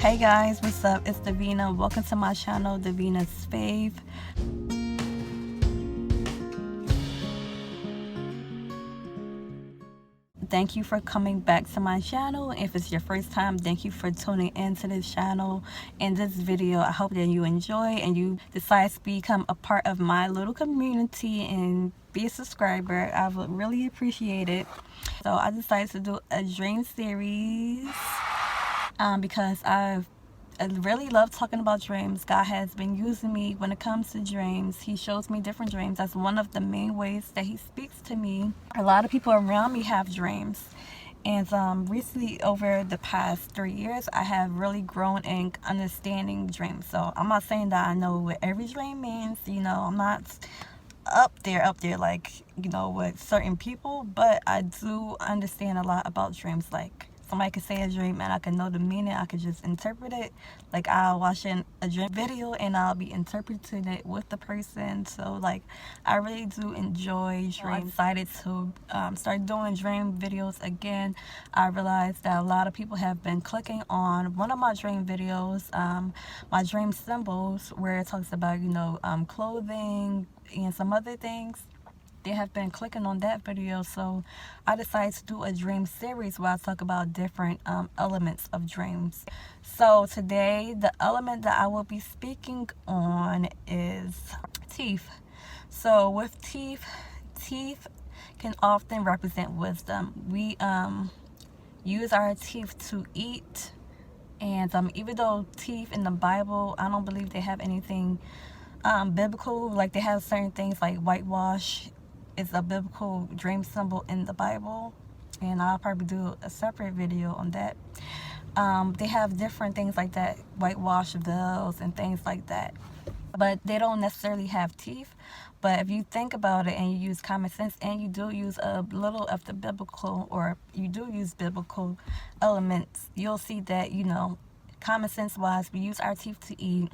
Hey guys, what's up? It's Davina. Welcome to my channel, Davina's Fave. Thank you for coming back to my channel. If it's your first time, thank you for tuning into this channel. In this video, I hope that you enjoy and you decide to become a part of my little community and be a subscriber. I would really appreciate it. So I decided to do a dream series because I really love talking about dreams. God has been using me when it comes to dreams. He shows me different dreams. That's one of the main ways that he speaks to me. A lot of people around me have dreams. And recently, over the past 3 years, I have really grown in understanding dreams. So I'm not saying that I know what every dream means. I'm not up there like, with certain people, but I do understand a lot about dreams. Like, somebody could say a dream and I could know the meaning. I could just interpret it. Like, I'll watch a dream video and I'll be interpreting it with the person. So like, I really do enjoy dreams. I decided to start doing dream videos again. I realized that a lot of people have been clicking on one of my dream videos, my dream symbols, where it talks about clothing and some other things. They have been clicking on that video, so I decided to do a dream series where I talk about different elements of dreams. So today, the element that I will be speaking on is teeth. So with teeth can often represent wisdom. We use our teeth to eat, and even though teeth in the Bible, I don't believe they have anything biblical. Like, they have certain things like whitewash is a biblical dream symbol in the Bible, and I'll probably do a separate video on that. They have different things like that, whitewash veils and things like that, but they don't necessarily have teeth. But if you think about it and you use common sense and you do use a little of the biblical, or you do use biblical elements, you'll see that, common sense wise, we use our teeth to eat.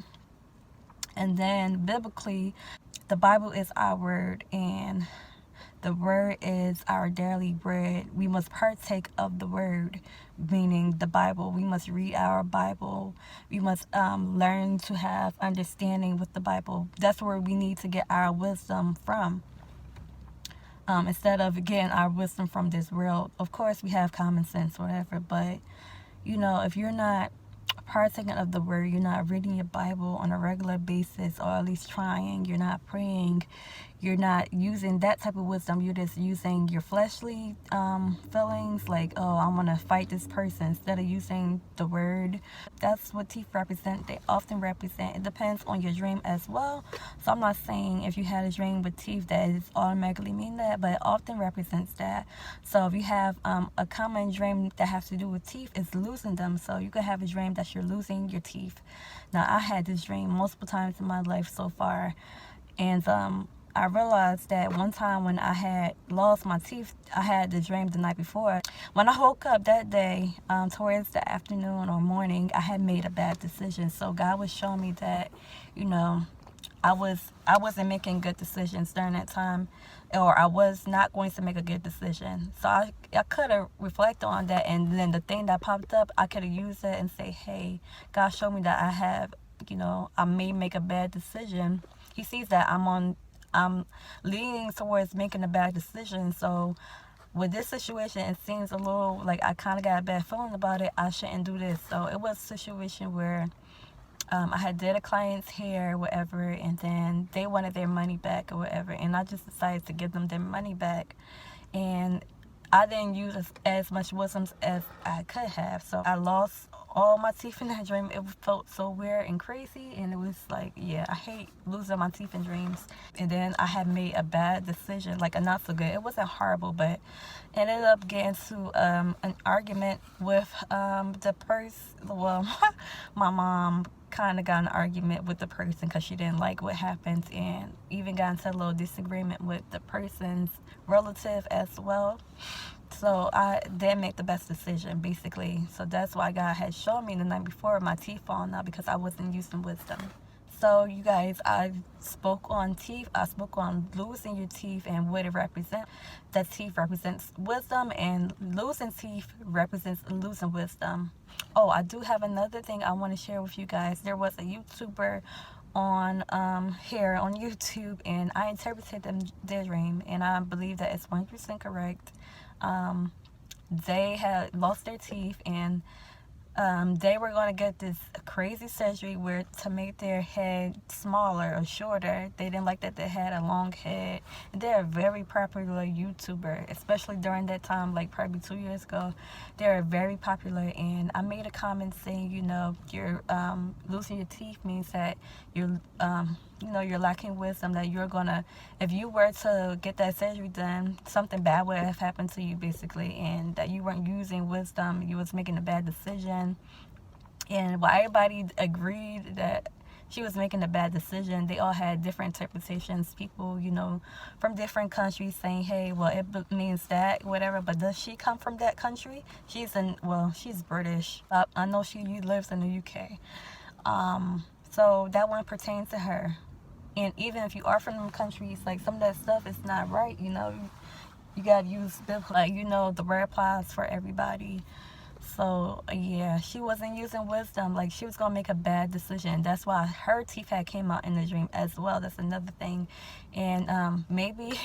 And then biblically, the Bible is our word, and the word is our daily bread. We must partake of the word, meaning the Bible. We must read our Bible. We must learn to have understanding with the Bible. That's where we need to get our wisdom from. Instead of getting our wisdom from this world. Of course, we have common sense, whatever, but if you're not partaking of the word, you're not reading your Bible on a regular basis, or at least trying, you're not praying, you're not using that type of wisdom, you're just using your fleshly feelings, like, oh, I want to fight this person, instead of using the word. That's what teeth represent. They often represent, it depends on your dream as well. So I'm not saying if you had a dream with teeth that it automatically mean that, but it often represents that. So if you have a common dream that has to do with teeth, it's losing them. So you could have a dream that you're losing your teeth. Now, I had this dream multiple times in my life so far, and I realized that one time when I had lost my teeth, I had the dream the night before. When I woke up that day, towards the afternoon or morning, I had made a bad decision. So God was showing me that, I wasn't making good decisions during that time, or I was not going to make a good decision. So I could have reflected on that, and then the thing that popped up, I could have used it and say, hey, God showed me that I may make a bad decision. He sees that I'm leaning towards making a bad decision. So with this situation, it seems a little like I kind of got a bad feeling about it. I shouldn't do this. So it was a situation where I had did a client's hair, whatever, and then they wanted their money back or whatever, and I just decided to give them their money back. And I didn't use as much wisdom as I could have. So I lost all my teeth in that dream. It felt so weird and crazy, and it was like, yeah, I hate losing my teeth in dreams. And then I had made a bad decision, like a not so good. It wasn't horrible, but ended up getting to an argument with the person. Well, my mom kind of got an argument with the person because she didn't like what happened, and even got into a little disagreement with the person's relative as well. So I didn't make the best decision, basically. So that's why God had shown me the night before my teeth falling out, because I wasn't using wisdom. So you guys, I spoke on teeth. I spoke on losing your teeth and what it represents. That teeth represents wisdom, and losing teeth represents losing wisdom. Oh, I do have another thing I want to share with you guys. There was a YouTuber on here on YouTube, and I interpreted their dream, and I believe that it's 100% correct. Um, they had lost their teeth, and they were going to get this crazy surgery where to make their head smaller or shorter. They didn't like that they had a long head. And they're a very popular YouTuber, especially during that time, like probably 2 years ago. They're very popular, and I made a comment saying, you know, you're losing your teeth means that you're you know, you're lacking wisdom, that you're gonna, if you were to get that surgery done, something bad would have happened to you basically, and that you weren't using wisdom, you was making a bad decision. And while everybody agreed that she was making a bad decision, they all had different interpretations. People, you know, from different countries saying, hey, well, it means that, whatever, but does she come from that country? She's British. I know she lives in the UK. So that one pertains to her. And even if you are from them countries, like some of that stuff is not right, you know. You gotta use like, you know, the word applies for everybody. So yeah, she wasn't using wisdom. Like, she was gonna make a bad decision. That's why her teeth had came out in the dream as well. That's another thing. And maybe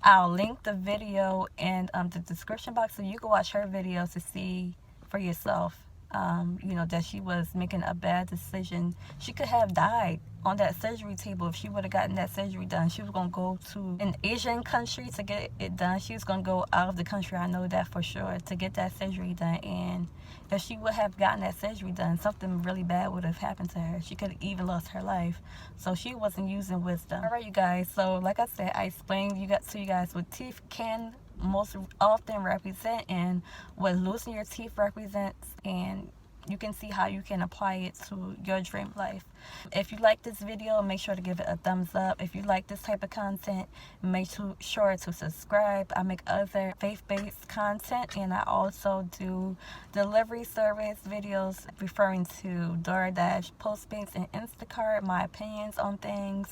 I'll link the video in the description box so you can watch her videos to see for yourself. You know, that she was making a bad decision. She could have died on that surgery table if she would have gotten that surgery done. She was going to go to an Asian country to get it done. She was going to go out of the country, I know that for sure, to get that surgery done. And if she would have gotten that surgery done, something really bad would have happened to her. She could have even lost her life. So she wasn't using wisdom. All right, you guys. So like I said, I explained to you guys what teeth can most often represent and what losing your teeth represents, and you can see how you can apply it to your dream life. If you like this video, make sure to give it a thumbs up. If you like this type of content, make sure to subscribe. I make other faith-based content, and I also do delivery service videos referring to DoorDash, Postmates, and Instacart, my opinions on things.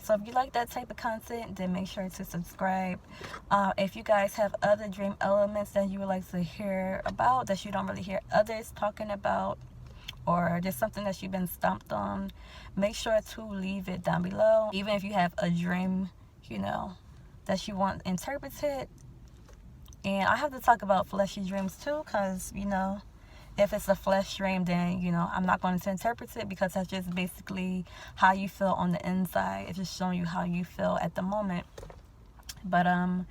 So if you like that type of content, then make sure to subscribe. If you guys have other dream elements that you would like to hear about, that you don't really hear others talking about, or there's something that you've been stumped on, make sure to leave it down below. Even if you have a dream, you know, that you want interpreted. And I have to talk about fleshy dreams too, because, you know, if it's a flesh dream, then, you know, I'm not going to interpret it, because that's just basically how you feel on the inside. It's just showing you how you feel at the moment. But I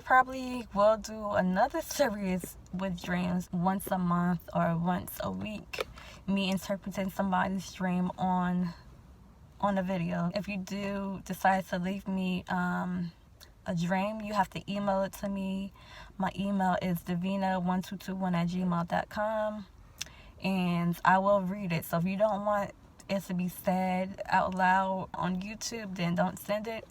probably will do another series with dreams once a month or once a week, me interpreting somebody's dream on a video. If you do decide to leave me a dream, you have to email it to me. My email is davina1221@gmail.com, and I will read it. So if you don't want it to be said out loud on YouTube, then don't send it.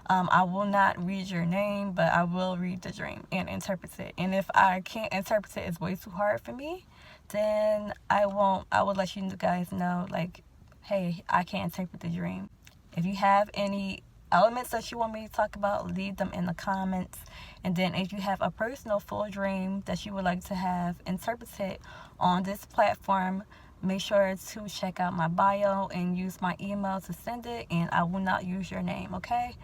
I will not read your name, but I will read the dream and interpret it. And if I can't interpret it, it's way too hard for me, then I will let you guys know, like, hey, I can't interpret the dream. If you have any elements that you want me to talk about, leave them in the comments. And then if you have a personal full dream that you would like to have interpreted on this platform, make sure to check out my bio and use my email to send it, and I will not use your name, okay?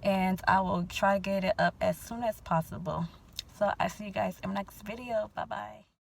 And I will try to get it up as soon as possible. So I see you guys in the next video. Bye bye.